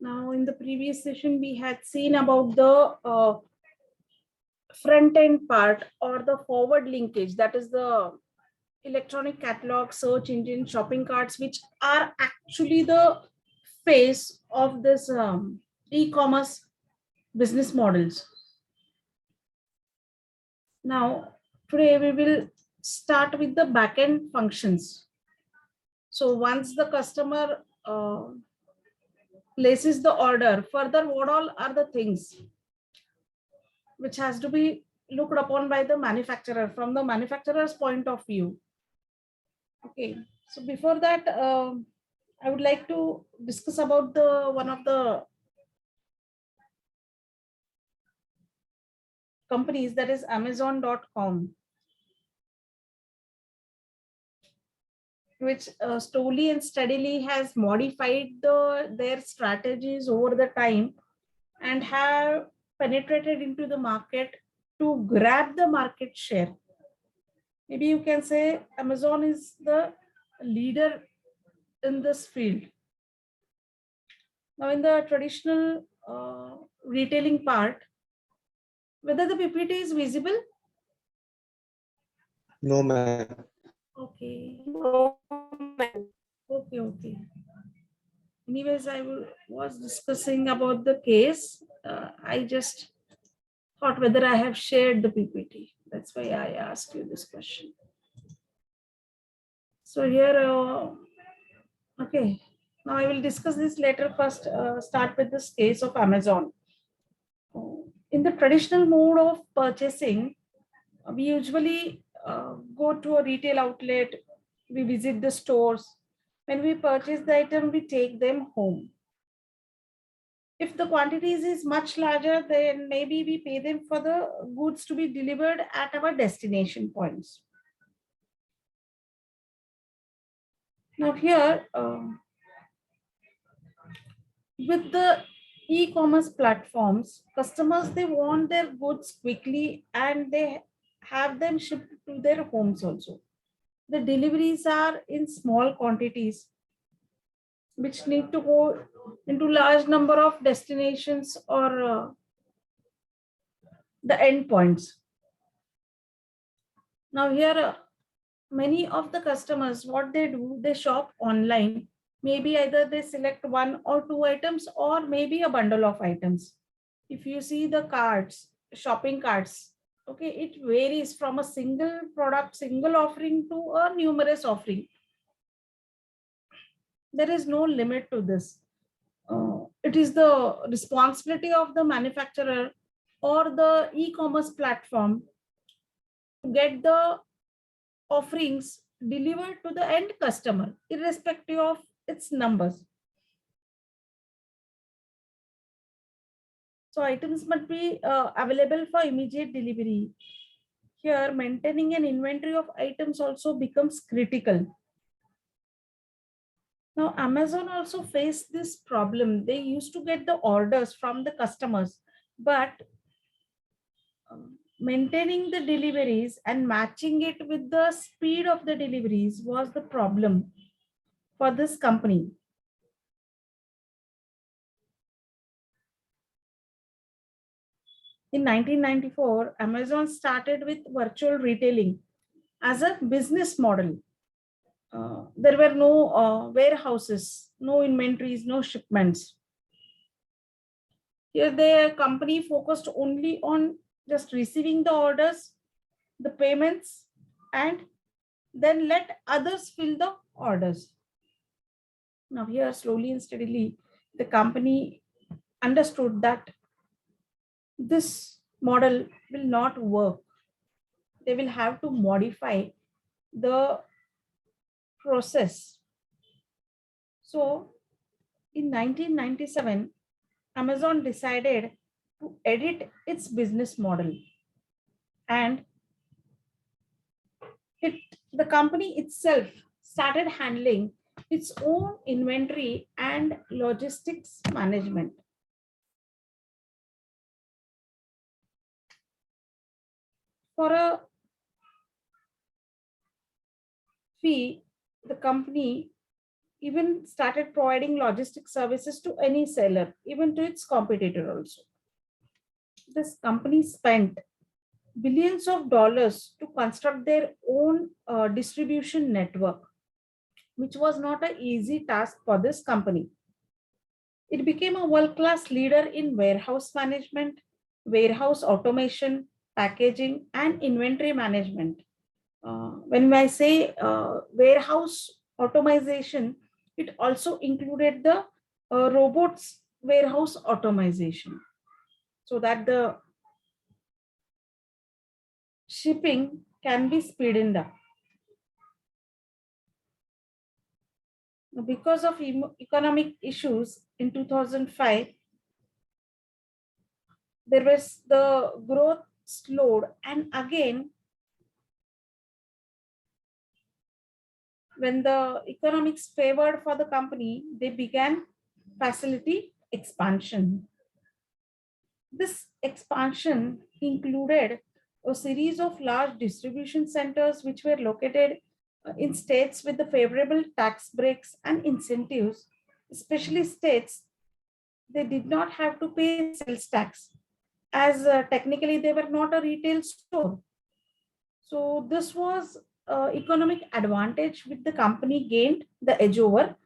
Now, in the previous session, we had seen about the front end part or the forward linkage, that is the electronic catalog, search engine, shopping carts, which are actually the face of this e-commerce business models. Now, today we will start with the backend functions. So once the customer places the order, further what all are the things which has to be looked upon by the manufacturer from the manufacturer's point of view. Okay, so before that, I would like to discuss about the one of the companies, that is Amazon.com, which slowly and steadily has modified their strategies over the time and have penetrated into the market to grab the market share. Maybe you can say Amazon is the leader in this field. Now, in the traditional retailing part, whether the PPT is visible? No, ma'am. Okay. No. Okay. Anyways, was discussing about the case. I just thought whether I have shared the PPT. That's why I asked you this question. So here, okay. Now I will discuss this later. First, start with this case of Amazon. In the traditional mode of purchasing, we usually go to a retail outlet, we visit the stores. When we purchase the item, we take them home. If the quantities is much larger, then maybe we pay them for the goods to be delivered at our destination points. Now here, with the e-commerce platforms, customers, they want their goods quickly and they have them shipped to their homes also. The deliveries are in small quantities, which need to go into large number of destinations or the endpoints. Now here, many of the customers, what they do, they shop online. Maybe either they select one or two items or maybe a bundle of items. If you see the carts, shopping carts, okay, it varies from a single product, single offering to a numerous offering. There is no limit to this. It is the responsibility of the manufacturer or the e-commerce platform to get the offerings delivered to the end customer, irrespective of its numbers. So items must be available for immediate delivery. Here, maintaining an inventory of items also becomes critical. Now, Amazon also faced this problem. They used to get the orders from the customers, but maintaining the deliveries and matching it with the speed of the deliveries was the problem for this company. In 1994, Amazon started with virtual retailing as a business model. There were no warehouses, no inventories, no shipments. Here, the company focused only on just receiving the orders, the payments, and then let others fill the orders. Now here, slowly and steadily, the company understood that this model will not work. They will have to modify the process. So in 1997, Amazon decided to edit its business model, and the company itself started handling its own inventory and logistics management. For a fee, the company even started providing logistics services to any seller, even to its competitor also. This company spent billions of dollars to construct their own distribution network, which was not an easy task for this company. It became a world-class leader in warehouse management, warehouse automation, packaging, and inventory management. When I say warehouse automation, it also included the robots warehouse automation, so that the shipping can be speeded up. Because of economic issues in 2005, there was the growth slowed, and again, when the economics favored for the company, they began facility expansion. This expansion included a series of large distribution centers which were located in states with the favorable tax breaks and incentives, especially states they did not have to pay sales tax, as technically they were not a retail store. So this was economic advantage which the company gained the edge over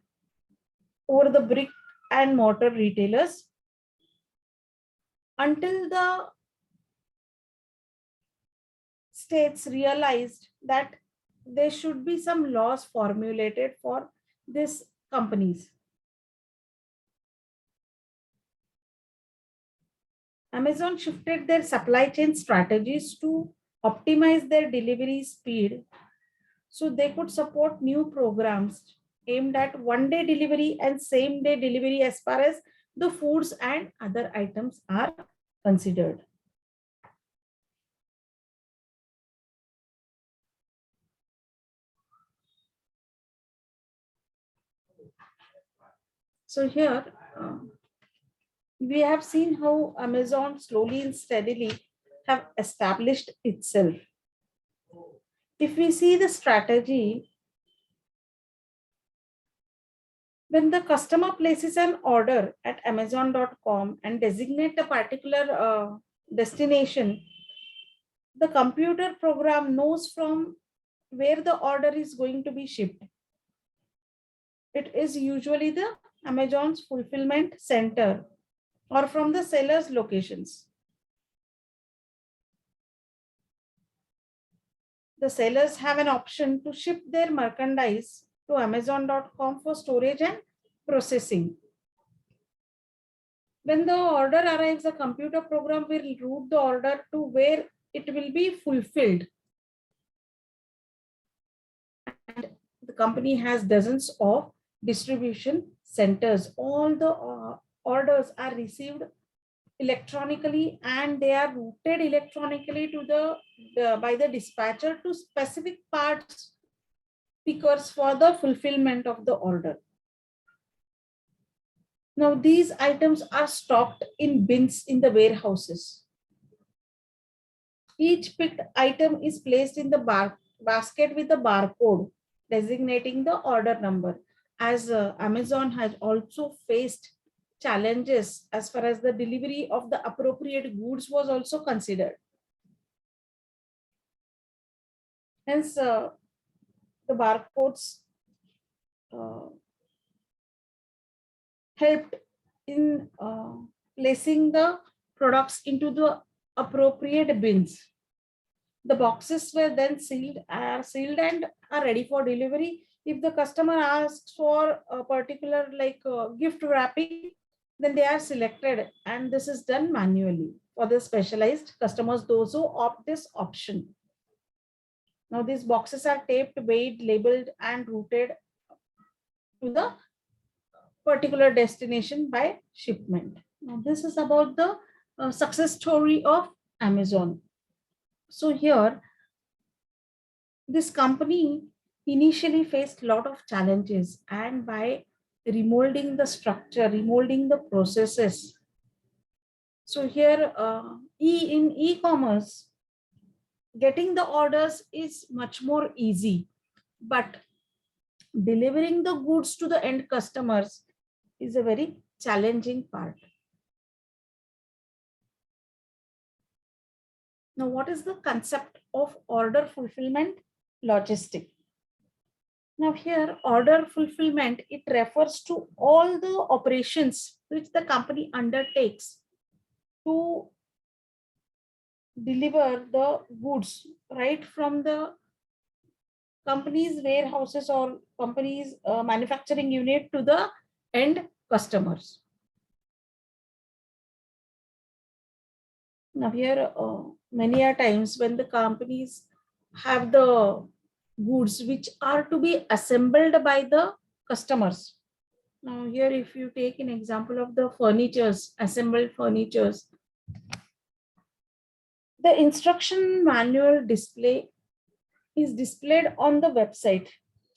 the brick and mortar retailers, until the states realized that there should be some laws formulated for these companies. Amazon shifted their supply chain strategies to optimize their delivery speed so they could support new programs aimed at one-day delivery and same-day delivery as far as the foods and other items are considered. So here we have seen how Amazon slowly and steadily have established itself. If we see the strategy, when the customer places an order at Amazon.com and designate a particular destination, the computer program knows from where the order is going to be shipped. It is usually the Amazon's fulfillment center or from the seller's locations. The sellers have an option to ship their merchandise to Amazon.com for storage and processing. When the order arrives, the computer program will route the order to where it will be fulfilled. And the company has dozens of distribution centers. All the orders are received electronically and they are routed electronically to by the dispatcher to specific parts pickers for the fulfillment of the order. Now these items are stocked in bins in the warehouses. Each picked item is placed in the basket with the barcode designating the order number, as Amazon has also faced challenges as far as the delivery of the appropriate goods was also considered. Hence, the barcodes helped in placing the products into the appropriate bins. The boxes were then sealed and are ready for delivery. If the customer asks for a particular gift wrapping, then they are selected and this is done manually for the specialized customers, those who opt this option. Now these boxes are taped, weighed, labeled and routed to the particular destination by shipment. Now this is about the success story of Amazon. So here, this company initially faced a lot of challenges, and by remolding the structure, remolding the processes. So here, in e-commerce, getting the orders is much more easy, but delivering the goods to the end customers is a very challenging part. Now, what is the concept of order fulfillment logistic? Now here, order fulfillment, it refers to all the operations which the company undertakes to deliver the goods right from the company's warehouses or company's manufacturing unit to the end customers. Now here, many a times when the companies have the goods which are to be assembled by the customers. Now here, if you take an example of the furnitures, assembled furnitures, the instruction manual display is displayed on the website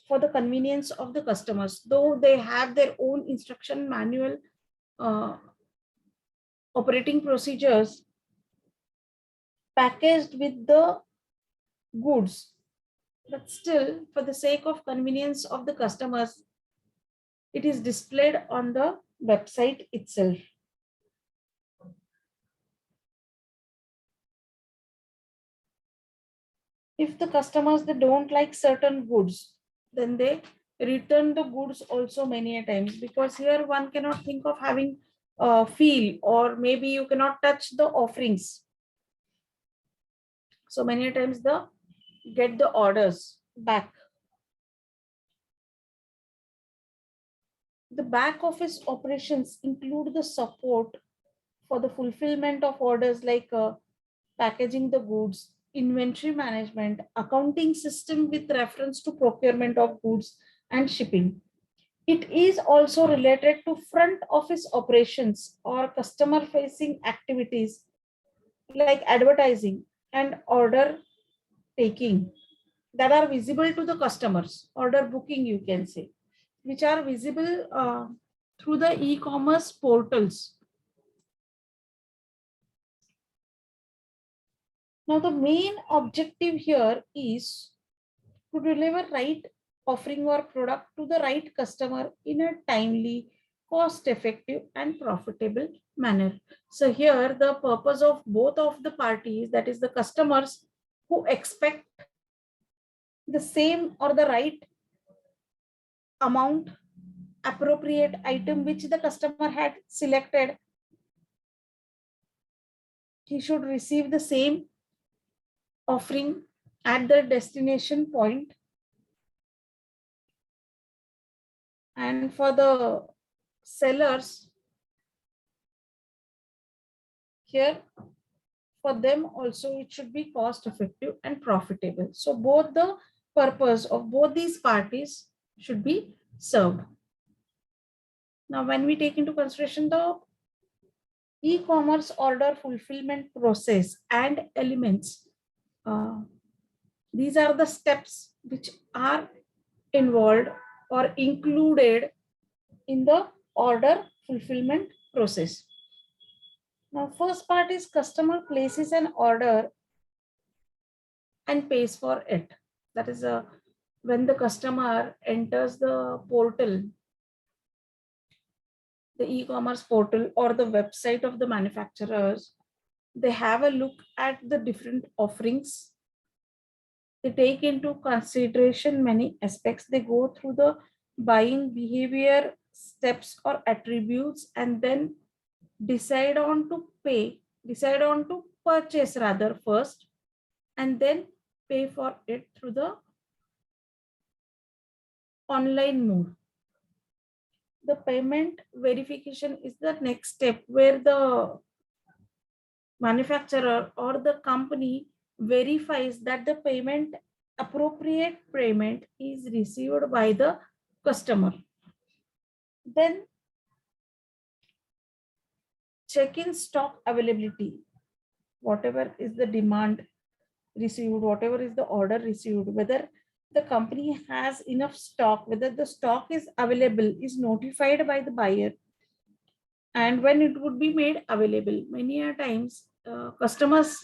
for the convenience of the customers, though they have their own instruction manual operating procedures packaged with the goods, but still for the sake of convenience of the customers, it is displayed on the website itself. If the customers, they don't like certain goods, then they return the goods also many a times, because here one cannot think of having a feel, or maybe you cannot touch the offerings. So many a times the get the orders back. The back office operations include the support for the fulfillment of orders, like packaging the goods, inventory management, accounting system with reference to procurement of goods and shipping. It is also related to front office operations or customer facing activities like advertising and order taking that are visible to the customers, order booking, you can say, which are visible through the e-commerce portals. Now, the main objective here is to deliver right offering or product to the right customer in a timely, cost-effective, and profitable manner. So here, the purpose of both of the parties, that is the customers who expect the same or the right amount, appropriate item which the customer had selected, he should receive the same offering at the destination point. And for the sellers, here for them also it should be cost effective and profitable. So both the purpose of both these parties should be served. Now, when we take into consideration the e-commerce order fulfillment process and elements, these are the steps which are involved or included in the order fulfillment process. Now, first part is customer places an order and pays for it. That is when the customer enters the portal, the e-commerce portal or the website of the manufacturers, they have a look at the different offerings. They take into consideration many aspects. They go through the buying behavior steps or attributes, and then decide on to purchase rather first, and then pay for it through the online mode. The payment verification is the next step, where the manufacturer or the company verifies that the appropriate payment is received by the customer. Then check in stock availability, whatever is the demand received, whatever is the order received, whether the company has enough stock, whether the stock is available, is notified by the buyer, and when it would be made available. Many a times customers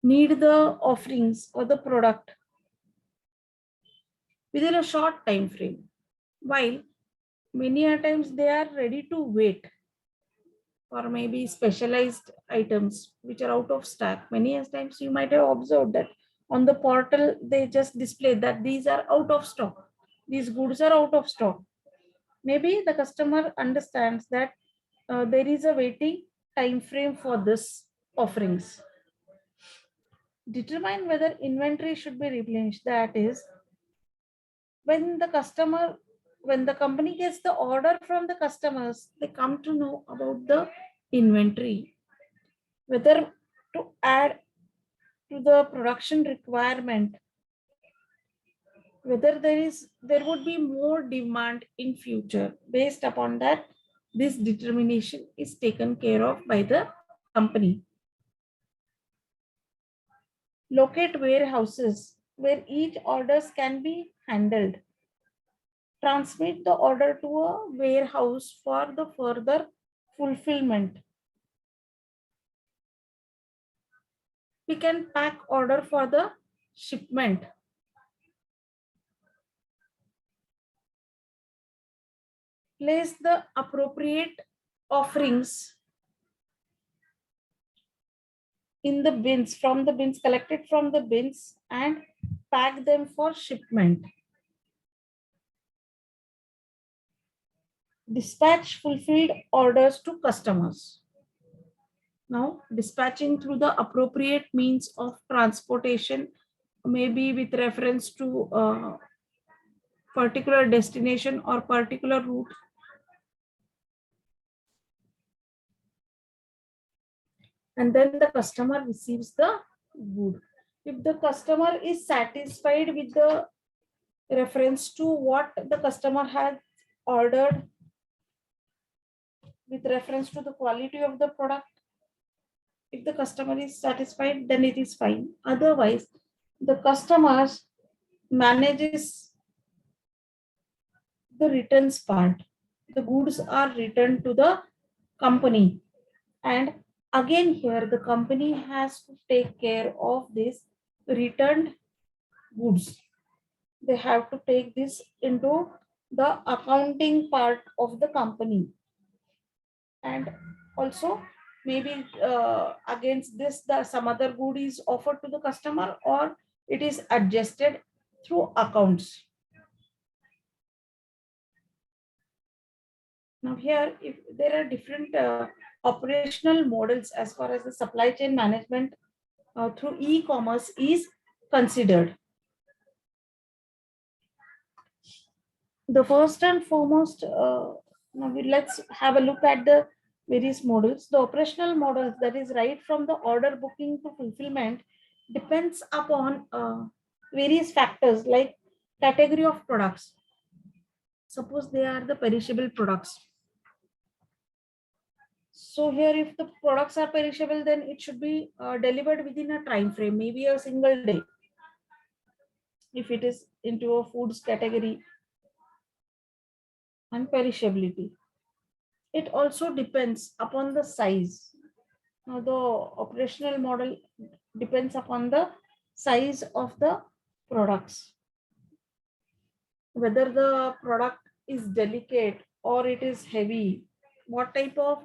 need the offerings or the product within a short time frame, while many a times they are ready to wait for maybe specialized items which are out of stock. Many a times you might have observed that on the portal they just display that these are out of stock, these goods are out of stock. Maybe the customer understands that there is a waiting time frame for this offerings. Determine whether inventory should be replenished. That is, when the customer, when the company gets the order from the customers, they come to know about the inventory, whether to add to the production requirement, whether there would be more demand in future. Based upon that, this determination is taken care of by the company. Locate warehouses where each orders can be handled. Transmit the order to a warehouse for the further fulfillment. We can pack order for the shipment. Place the appropriate offerings in the bins, from the bins, collected from the bins, and pack them for shipment. Dispatch fulfilled orders to customers. Now, dispatching through the appropriate means of transportation, maybe with reference to a particular destination or particular route. And then the customer receives the good. If the customer is satisfied with the reference to what the customer has ordered, with reference to the quality of the product, if the customer is satisfied, then it is fine. Otherwise, the customer manages the returns part. The goods are returned to the company, and again here the company has to take care of this returned goods. They have to take this into the accounting part of the company, and also maybe against this some other good is offered to the customer, or it is adjusted through accounts. Now here, if there are different operational models as far as the supply chain management through e-commerce is considered. The first and foremost, let's have a look at the various models. The operational models, that is right from the order booking to fulfillment, depends upon various factors like category of products. Suppose they are the perishable products. So here, if the products are perishable, then it should be delivered within a time frame, maybe a single day. If it is into a foods category and perishability, it also depends upon the size. Now, the operational model depends upon the size of the products, whether the product is delicate or it is heavy, what type of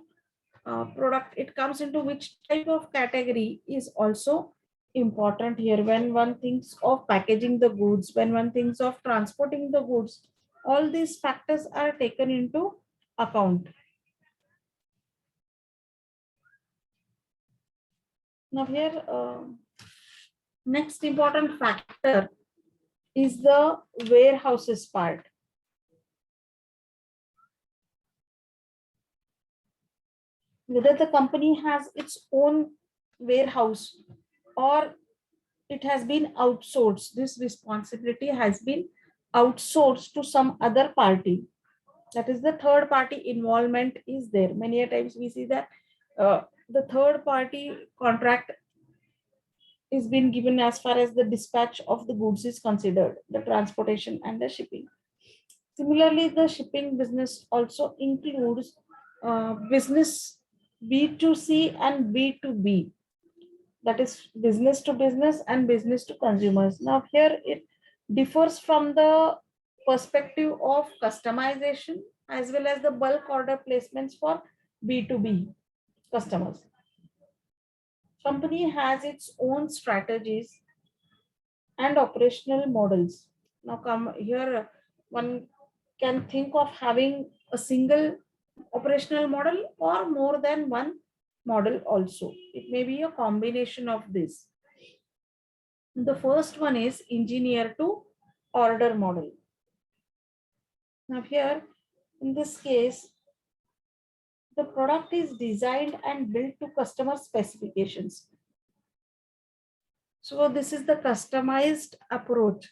product it comes into, which type of category is also important here. When one thinks of packaging the goods, when one thinks of transporting the goods, all these factors are taken into account. Now here, next important factor is the warehouses part. Whether the company has its own warehouse or it has been outsourced, this responsibility has been outsourced to some other party. That is, the third party involvement is there. Many a times we see that the third party contract is being given as far as the dispatch of the goods is considered, the transportation and the shipping. Similarly, the shipping business also includes business B2C and B2B. That is business to business and business to consumers. Now here it differs from the perspective of customization as well as the bulk order placements for B2B customers. Company has its own strategies and operational models. Now come here, one can think of having a single operational model or more than one model also. It may be a combination of this. The first one is engineer to order model. Now here, in this case, the product is designed and built to customer specifications. So this is the customized approach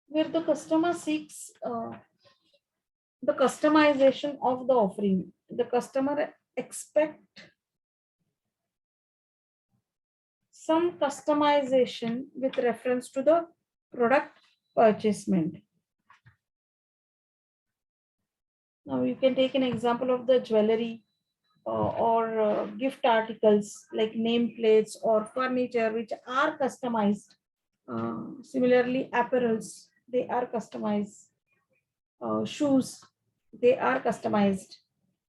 where the customer seeks the customization of the offering. The customer expect some customization with reference to the product purchasement. Now you can take an example of the jewelry or gift articles like nameplates or furniture which are customized. Similarly, apparels, they are customized. Shoes, they are customized.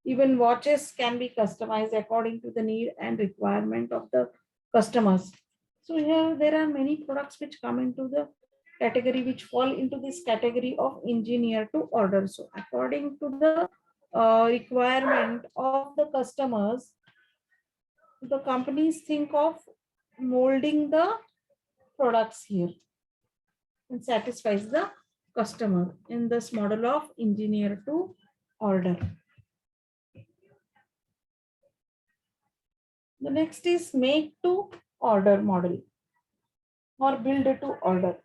Even watches can be customized according to the need and requirement of the customers. So here there are many products which come into the category, which fall into this category of engineer to order. So according to the requirement of the customers, the companies think of molding the products here and satisfies the customer in this model of engineer to order. The next is make to order model or build to order,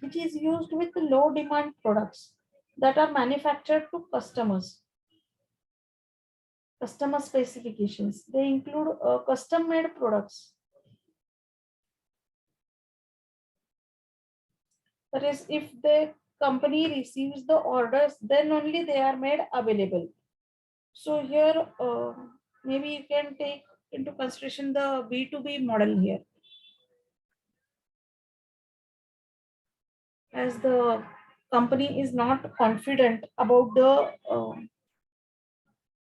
which is used with low demand products that are manufactured to customers. Customer specifications, they include custom made products. That is, if the company receives the orders, then only they are made available. So here, maybe you can take into consideration the B2B model here. As the company is not confident about the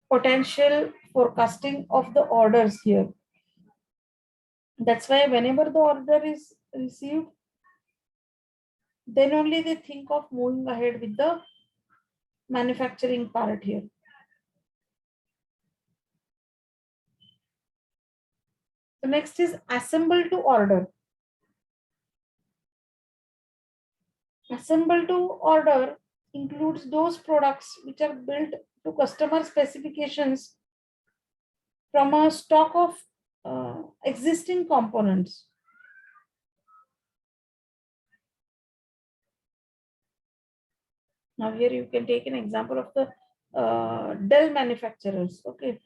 potential forecasting of the orders here. That's why whenever the order is received, then only they think of moving ahead with the manufacturing part here. The next is assemble to order. Assemble to order includes those products which are built to customer specifications from a stock of existing components. Now here you can take an example of the Dell manufacturers. Okay,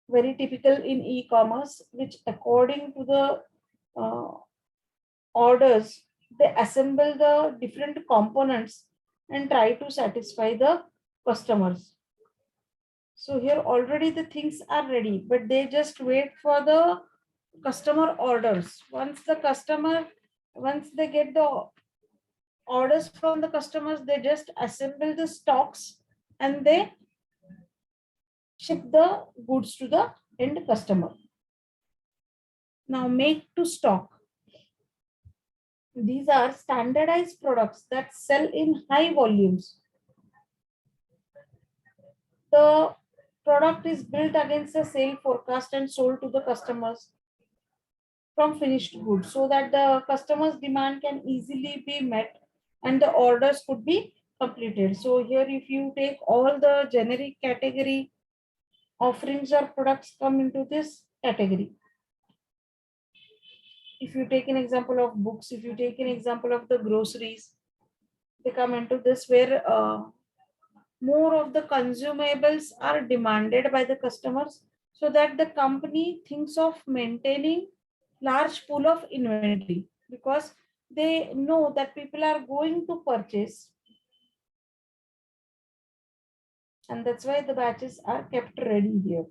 very typical in e-commerce, which according to the orders, they assemble the different components and try to satisfy the customers. So here already the things are ready, but they just wait for the customer orders. Once they get the orders from the customers, they just assemble the stocks and they ship the goods to the end customer. Now make to stock. These are standardized products that sell in high volumes. The product is built against a sale forecast and sold to the customers from finished goods so that the customer's demand can easily be met and the orders could be completed. So here if you take all the generic category offerings or products come into this category. If you take an example of books, if you take an example of the groceries, they come into this where more of the consumables are demanded by the customers so that the company thinks of maintaining large pool of inventory because they know that people are going to purchase, and that's why the batches are kept ready here.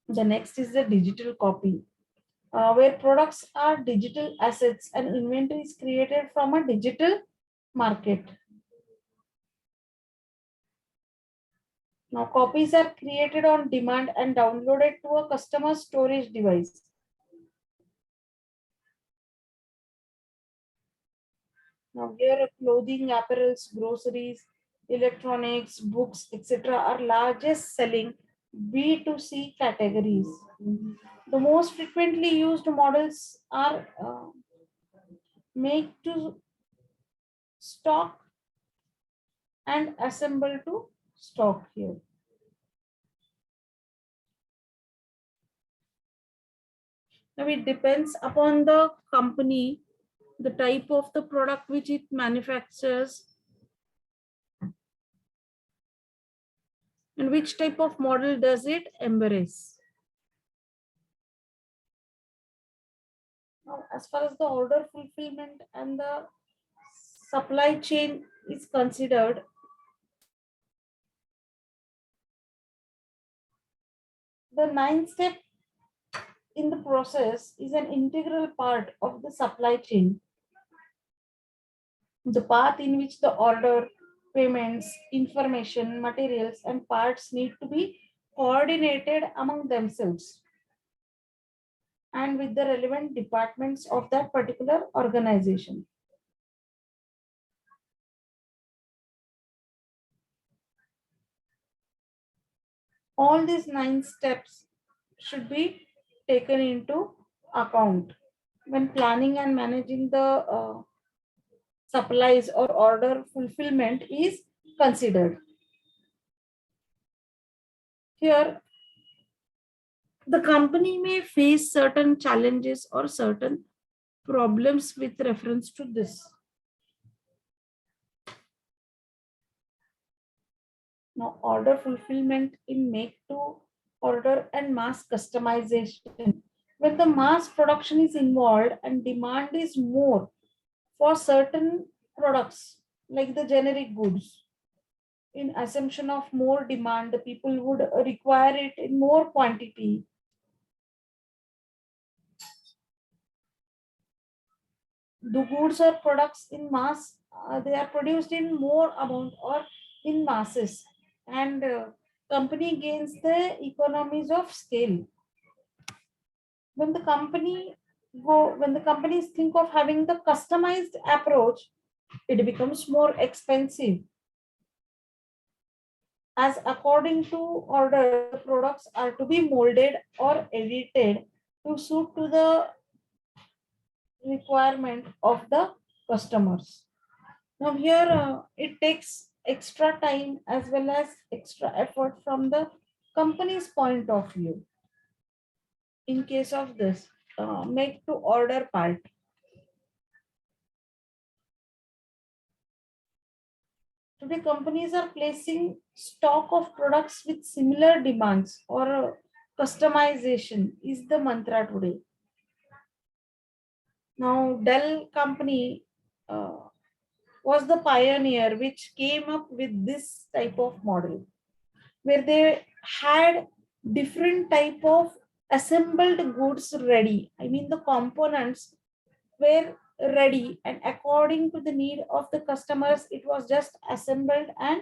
The next is the digital copy. where products are digital assets and inventory is created from a digital market. Now, copies are created on demand and downloaded to a customer's storage device. Now, here clothing, apparels, groceries, electronics, books, etc. are largest selling B2C categories. The most frequently used models are make to stock and assemble to stock here. Now it depends upon the company, the type of the product which it manufactures, and which type of model does it embrace. Now, as far as the order fulfillment and the supply chain is considered, the 9-step in the process is an integral part of the supply chain. The path in which the order, payments, information, materials, and parts need to be coordinated among themselves and with the relevant departments of that particular organization. All these 9 steps should be taken into account when planning and managing the supplies or order fulfillment is considered. Here, the company may face certain challenges or certain problems with reference to this. Now, order fulfillment in make to order and mass customization. When the mass production is involved and demand is more for certain products like the generic goods, in assumption of more demand, the people would require it in more quantity. The goods or products in mass, they are produced in more amount or in masses, and company gains the economies of scale. When the companies think of having the customized approach, it becomes more expensive, as according to order, the products are to be molded or edited to suit to the requirement of the customers. Now here it takes extra time as well as extra effort from the company's point of view. In case of this make to order part, today companies are placing stock of products with similar demands or customization is the mantra today. Now Dell company was the pioneer which came up with this type of model where they had different type of assembled goods ready. I mean the components were ready and according to the need of the customers, it was just assembled and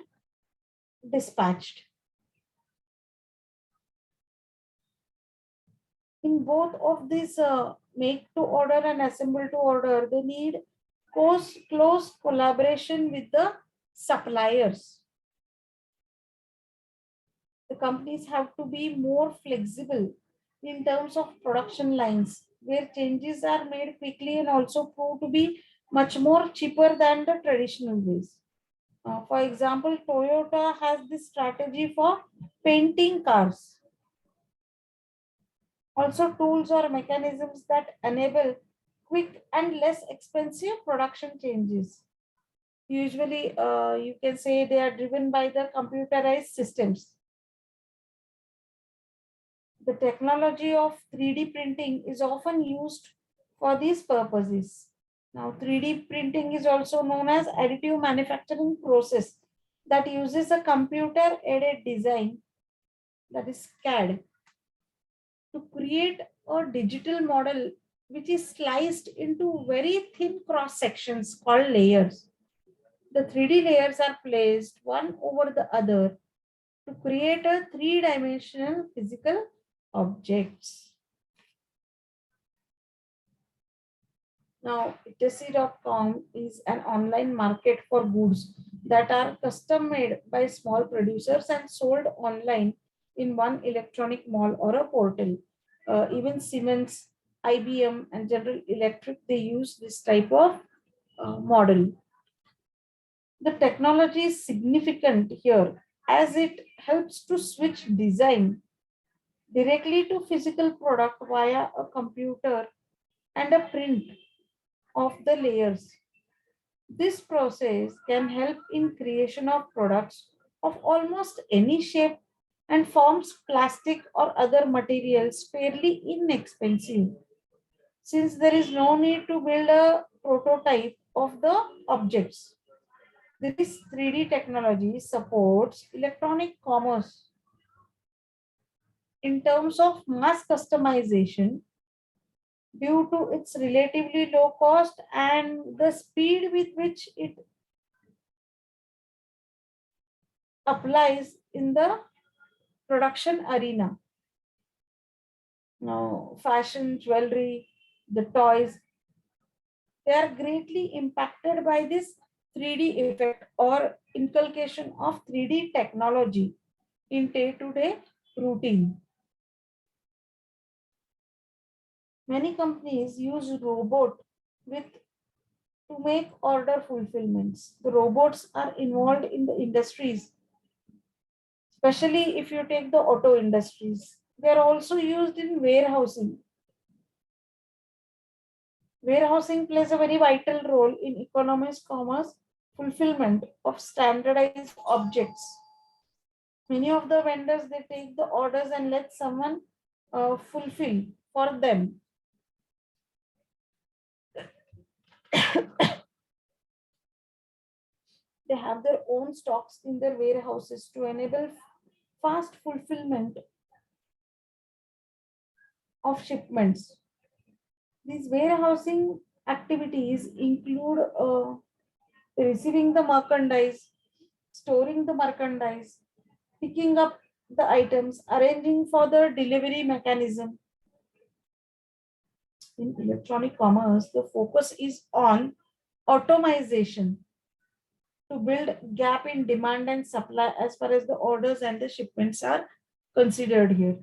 dispatched. In both of these make to order and assemble to order, they need close collaboration with the suppliers. The companies have to be more flexible in terms of production lines, where changes are made quickly and also prove to be much more cheaper than the traditional ways. For example, Toyota has this strategy for painting cars. Also, tools or mechanisms that enable quick and less expensive production changes. Usually, you can say they are driven by the computerized systems. The technology of 3D printing is often used for these purposes. Now, 3D printing is also known as additive manufacturing process that uses a computer-aided design, that is CAD, to create a digital model which is sliced into very thin cross sections called layers. The 3D layers are placed one over the other to create a three-dimensional physical objects. Now, GC.com is an online market for goods that are custom made by small producers and sold online in one electronic mall or a portal. Even Siemens, IBM, and General Electric, they use this type of model. The technology is significant here as it helps to switch design directly to physical product via a computer and a print of the layers. This process can help in creation of products of almost any shape and forms plastic or other materials fairly inexpensive since there is no need to build a prototype of the objects. This 3D technology supports electronic commerce in terms of mass customization due to its relatively low cost and the speed with which it applies in the production arena. Now, fashion, jewelry, the toys, they are greatly impacted by this 3D effect or inculcation of 3D technology in day-to-day routine. Many companies use robot with to make order fulfillments. The robots are involved in the industries, especially if you take the auto industries. They are also used in warehousing. Warehousing plays a very vital role in economist commerce fulfillment of standardized objects. Many of the vendors they take the orders and let someone fulfill for them. They have their own stocks in their warehouses to enable fast fulfillment of shipments. These warehousing activities include receiving the merchandise, storing the merchandise, picking up the items, arranging for the delivery mechanism. In electronic commerce, the focus is on automation to build gap in demand and supply as far as the orders and the shipments are considered here.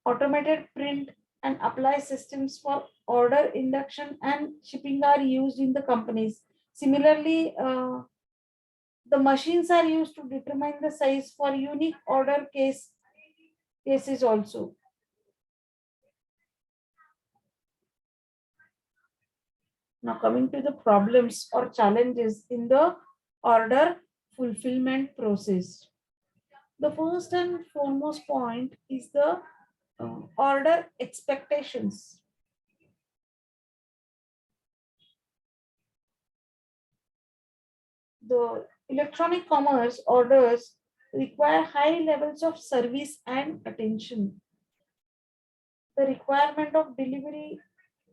Automated print and apply systems for order induction and shipping are used in the companies. Similarly, the machines are used to determine the size for unique order cases also. Now coming to the problems or challenges in the order fulfillment process. The first and foremost point is the order expectations. The electronic commerce orders require high levels of service and attention. The requirement of delivery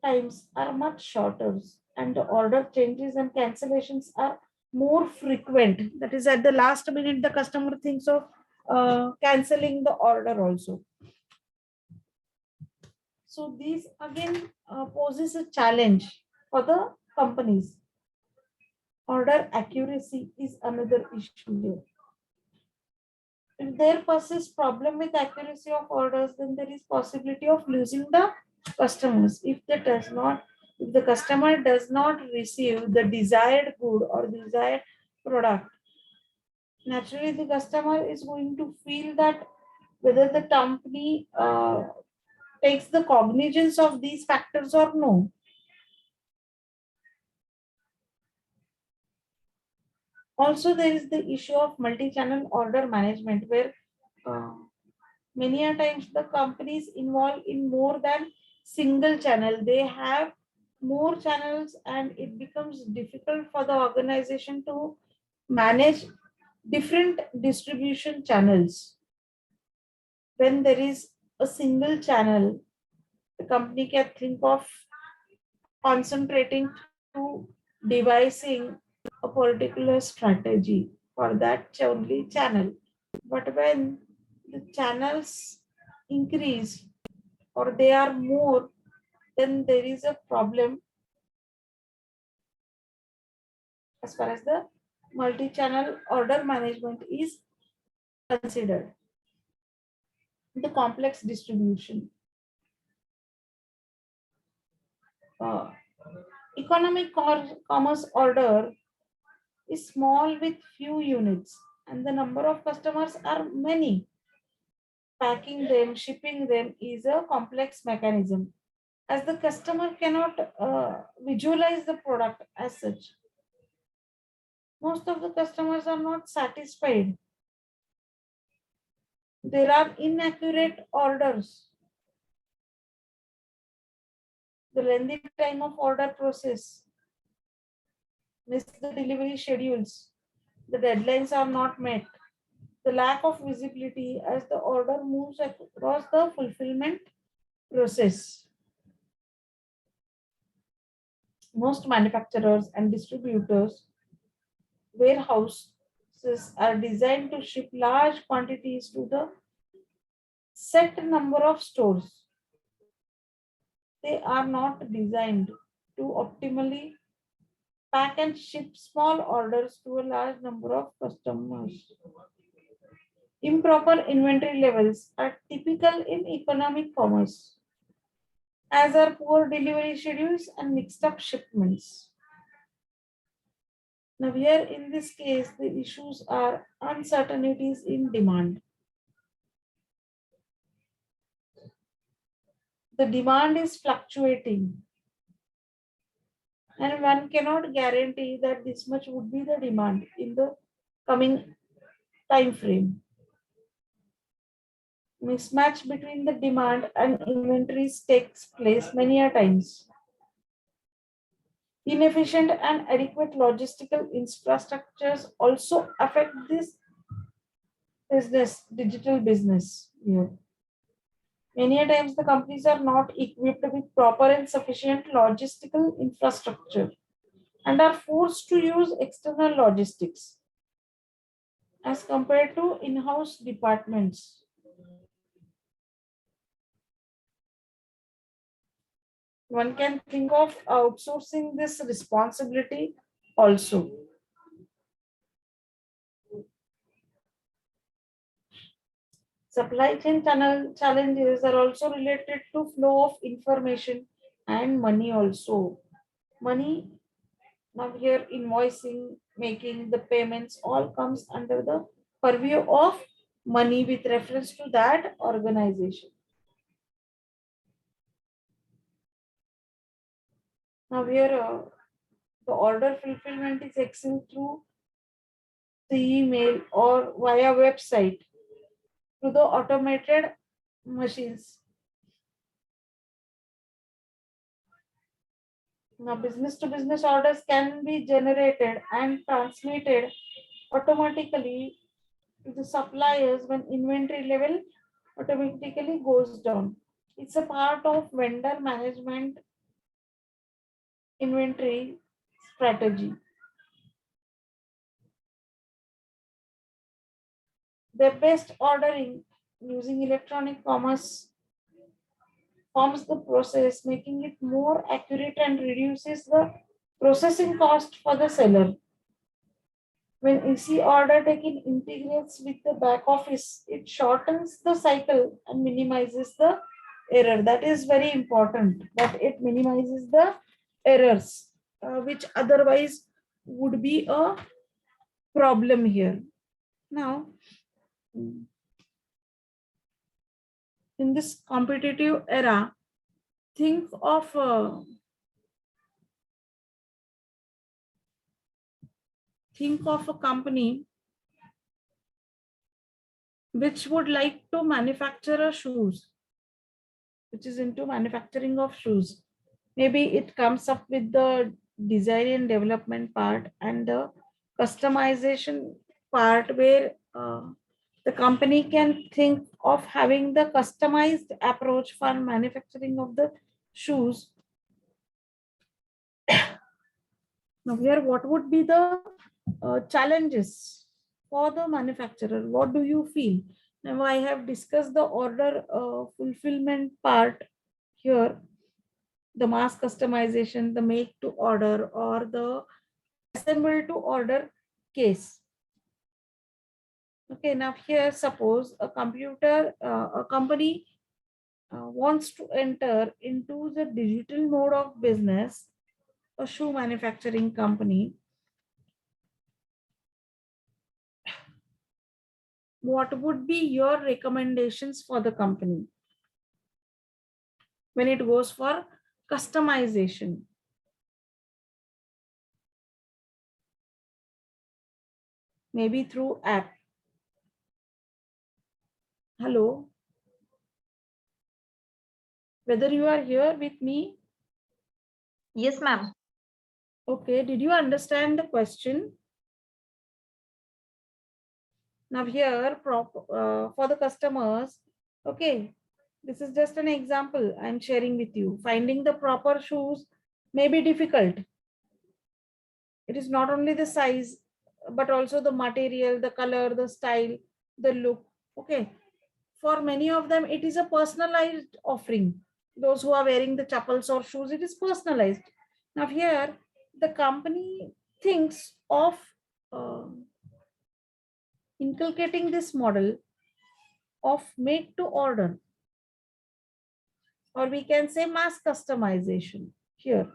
times are much shorter and the order changes and cancellations are more frequent. That is at the last minute, the customer thinks of canceling the order also. So these again poses a challenge for the companies. Order accuracy is another issue here. If there persists problem with accuracy of orders, then there is possibility of losing the customers. If the customer does not receive the desired good or desired product, naturally the customer is going to feel that whether the company takes the cognizance of these factors or no. Also, there is the issue of multi-channel order management where uh, many a times the companies involved in more than single channel. They have more channels and it becomes difficult for the organization to manage different distribution channels. When there is a single channel, the company can think of concentrating to devising a particular strategy for that only channel. But when the channels increase or they are more, then there is a problem as far as the multi-channel order management is considered. The complex distribution. Uh, economic commerce order is small with few units and the number of customers are many. Packing them, shipping them is a complex mechanism as the customer cannot visualize the product as such. Most of the customers are not satisfied. There are inaccurate orders. The lengthy time of order process, miss the delivery schedules, the deadlines are not met, the lack of visibility as the order moves across the fulfillment process. Most manufacturers and distributors warehouses are designed to ship large quantities to the set number of stores. They are not designed to optimally pack and ship small orders to a large number of customers. Improper inventory levels are typical in economic commerce, as are poor delivery schedules and mixed up shipments. Now, here in this case, the issues are uncertainties in demand. The demand is fluctuating, and one cannot guarantee that this much would be the demand in the coming time frame. Mismatch between the demand and inventories takes place many a times. Inefficient and adequate logistical infrastructures also affect this business, digital business here. Many a times the companies are not equipped with proper and sufficient logistical infrastructure and are forced to use external logistics as compared to in-house departments. One can think of outsourcing this responsibility also. Supply chain channel challenges are also related to flow of information and money also. Money, now here invoicing, making the payments all comes under the purview of money with reference to that organization. Now here the order fulfillment is excelled through the email or via website to the automated machines. Now, business to business orders can be generated and transmitted automatically to the suppliers when inventory level automatically goes down. It's a part of vendor management inventory strategy. The best ordering using electronic commerce forms the process, making it more accurate and reduces the processing cost for the seller. When EC order taking integrates with the back office, it shortens the cycle and minimizes the error. That is very important, that it minimizes the errors, which otherwise would be a problem here. Now, in this competitive era, think of a company which would like to manufacture shoes, which is into manufacturing of shoes. Maybe it comes up with the design and development part and the customization part where the company can think of having the customized approach for manufacturing of the shoes. Now here, what would be the challenges for the manufacturer? What do you feel? Now I have discussed the order fulfillment part here, the mass customization, the make to order, or the assemble to order case. Okay, now here suppose a company wants to enter into the digital mode of business, a shoe manufacturing company. What would be your recommendations for the company when it goes for customization? Maybe through app. Hello? Whether you are here with me? Yes, ma'am. Okay, did you understand the question? Now here, for the customers, okay, this is just an example I'm sharing with you. Finding the proper shoes may be difficult. It is not only the size, but also the material, the color, the style, the look. Okay. For many of them, it is a personalized offering. Those who are wearing the chappals or shoes, it is personalized. Now here, the company thinks of inculcating this model of make to order, or we can say mass customization here.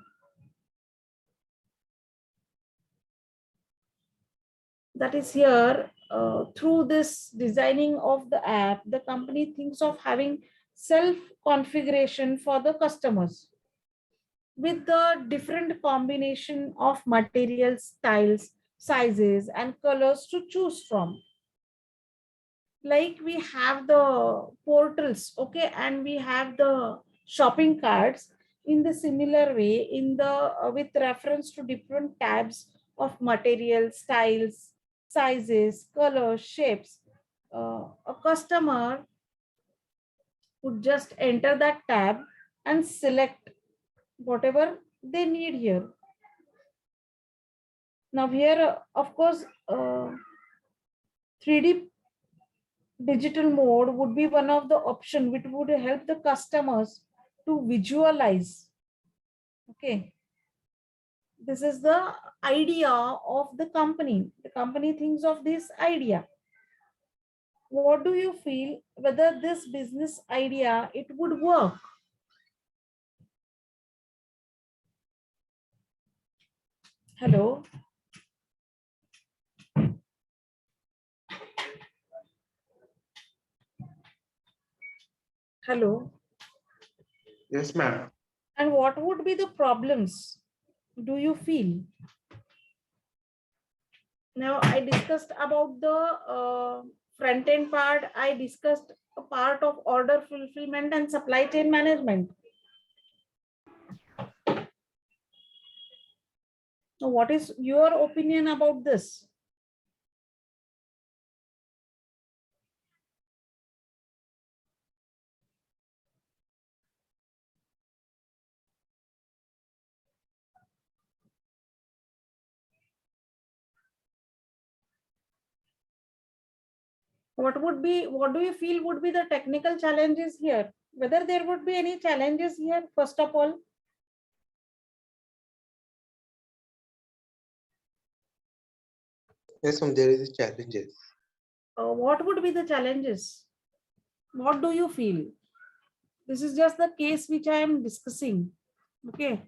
That is here, through this designing of the app, the company thinks of having self configuration for the customers with the different combination of materials, styles, sizes, and colors to choose from. Like we have the portals, okay, and we have the shopping carts. In the similar way, in the with reference to different tabs of materials, styles, sizes, colors, shapes, a customer would just enter that tab and select whatever they need here. Now here, of course, 3D digital mode would be one of the option which would help the customers to visualize. Okay. This is the idea of the company. The company thinks of this idea. What do you feel whether this business idea it would work? Hello. Hello. Yes, ma'am. And what would be the problems do you feel? Now I discussed about the front end part. I discussed a part of order fulfillment and supply chain management. So what is your opinion about this? What do you feel would be the technical challenges here? Whether there would be any challenges here, first of all? Yes, ma'am, there is challenges. What would be the challenges? What do you feel? This is just the case which I am discussing. Okay.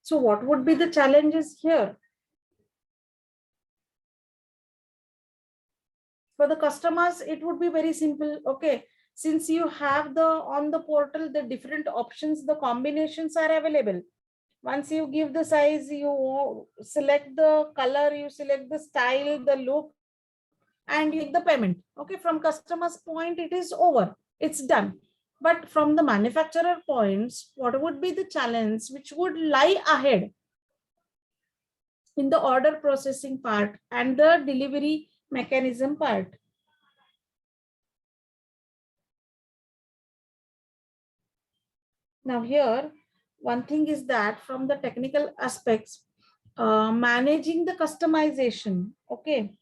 So what would be the challenges here? For the customers, it would be very simple. Okay. Since you have on the portal, the different options, the combinations are available. Once you give the size, you select the color, you select the style, the look, and you make the payment. Okay. From customer's point, it is over. It's done. But from the manufacturer points, what would be the challenge which would lie ahead in the order processing part and the delivery mechanism part? Now here, one thing is that from the technical aspects, managing the customization, okay,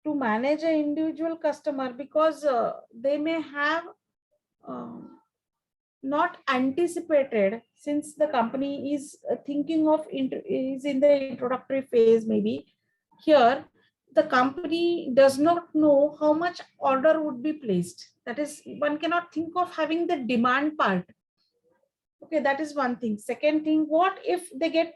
to manage an individual customer, because they may have not anticipated, since the company is thinking of is in the introductory phase, maybe here the company does not know how much order would be placed. That is, one cannot think of having the demand part. Okay, that is one thing. Second thing, what if they get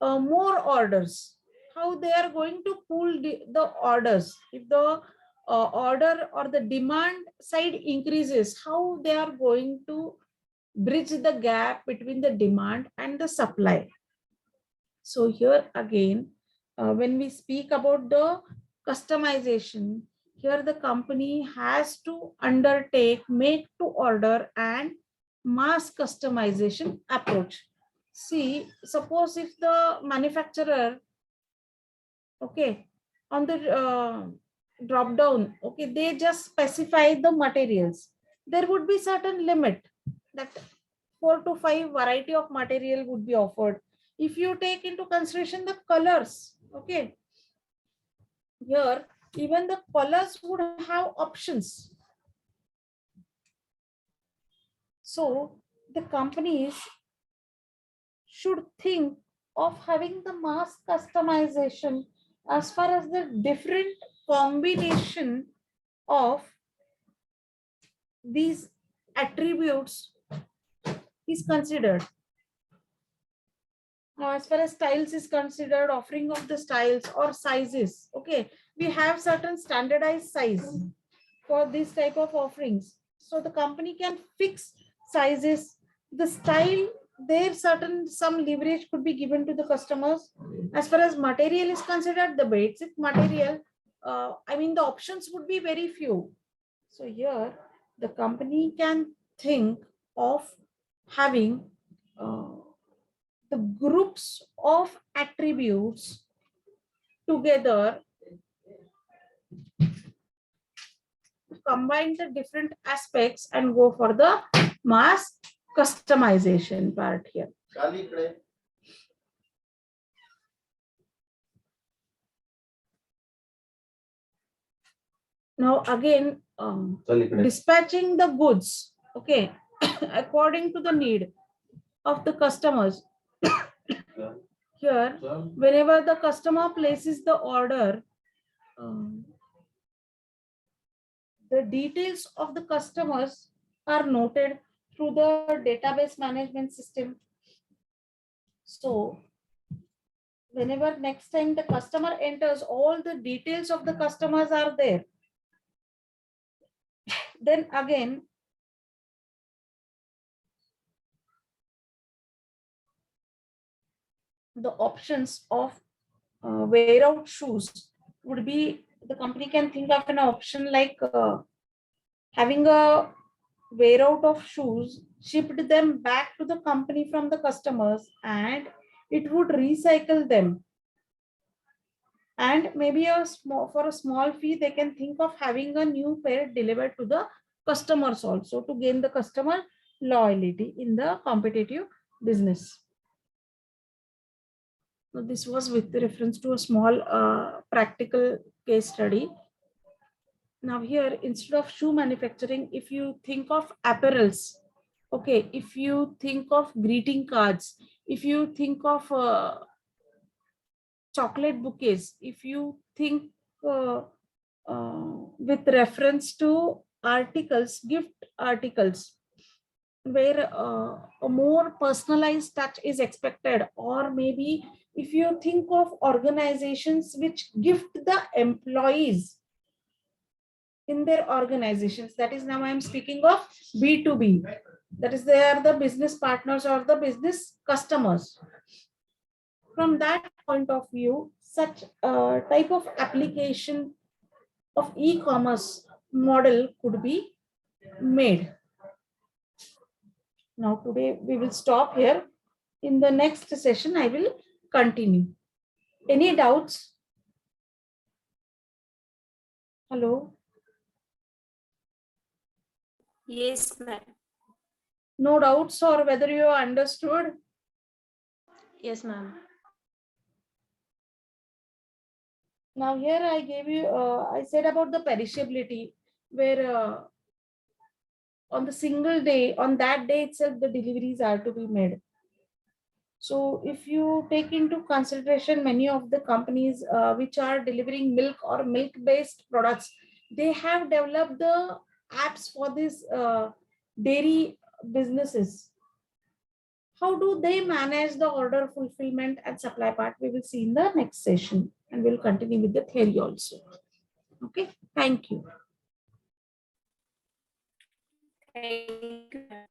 more orders? How they are going to pull the orders? If the order or the demand side increases, how they are going to bridge the gap between the demand and the supply? So here again, when we speak about the customization, here the company has to undertake make to order and mass customization approach. See, suppose if the manufacturer, okay, on the drop down, okay, they just specify the materials, there would be certain limit that 4 to 5 variety of material would be offered. If you take into consideration the colors, okay, here even the colors would have options. So the companies should think of having the mass customization as far as the different combination of these attributes is considered. Now, as far as styles is considered, offering of the styles or sizes, okay, we have certain standardized size for this type of offerings. So the company can fix sizes, the style, there certain some leverage could be given to the customers. As far as material is considered, the basic material, I mean the options would be very few. So here the company can think of having the groups of attributes together, combine the different aspects and go for the mass customization part here. Now again, dispatching the goods, okay, according to the need of the customers. Here, whenever the customer places the order, the details of the customers are noted through the database management system. So whenever next time the customer enters, all the details of the customers are there. Then again, the options of wear out shoes would be, the company can think of an option like having a wear out of shoes, shipped them back to the company from the customers, and it would recycle them. And maybe for a small fee, they can think of having a new pair delivered to the customers also, to gain the customer loyalty in the competitive business. So this was with reference to a small practical case study. Now here, instead of shoe manufacturing, if you think of apparels, okay, if you think of greeting cards, if you think of chocolate bouquets, if you think with reference to articles, gift articles, where a more personalized touch is expected, or maybe if you think of organizations which gift the employees in their organizations, that is, now I am speaking of B2B, that is, they are the business partners or the business customers. From that point of view, such a type of application of e-commerce model could be made. Now today we will stop here. In the next session, I will continue. Any doubts? Hello? Yes, ma'am. No doubts or whether you understood? Yes, ma'am. Now here I gave you, I said about the perishability where on the single day, on that day itself, the deliveries are to be made. So if you take into consideration many of the companies which are delivering milk or milk-based products, they have developed the apps for these dairy businesses. How do they manage the order fulfillment and supply part? We will see in the next session, and we'll continue with the theory also. Okay, thank you. Thank you, ma'am.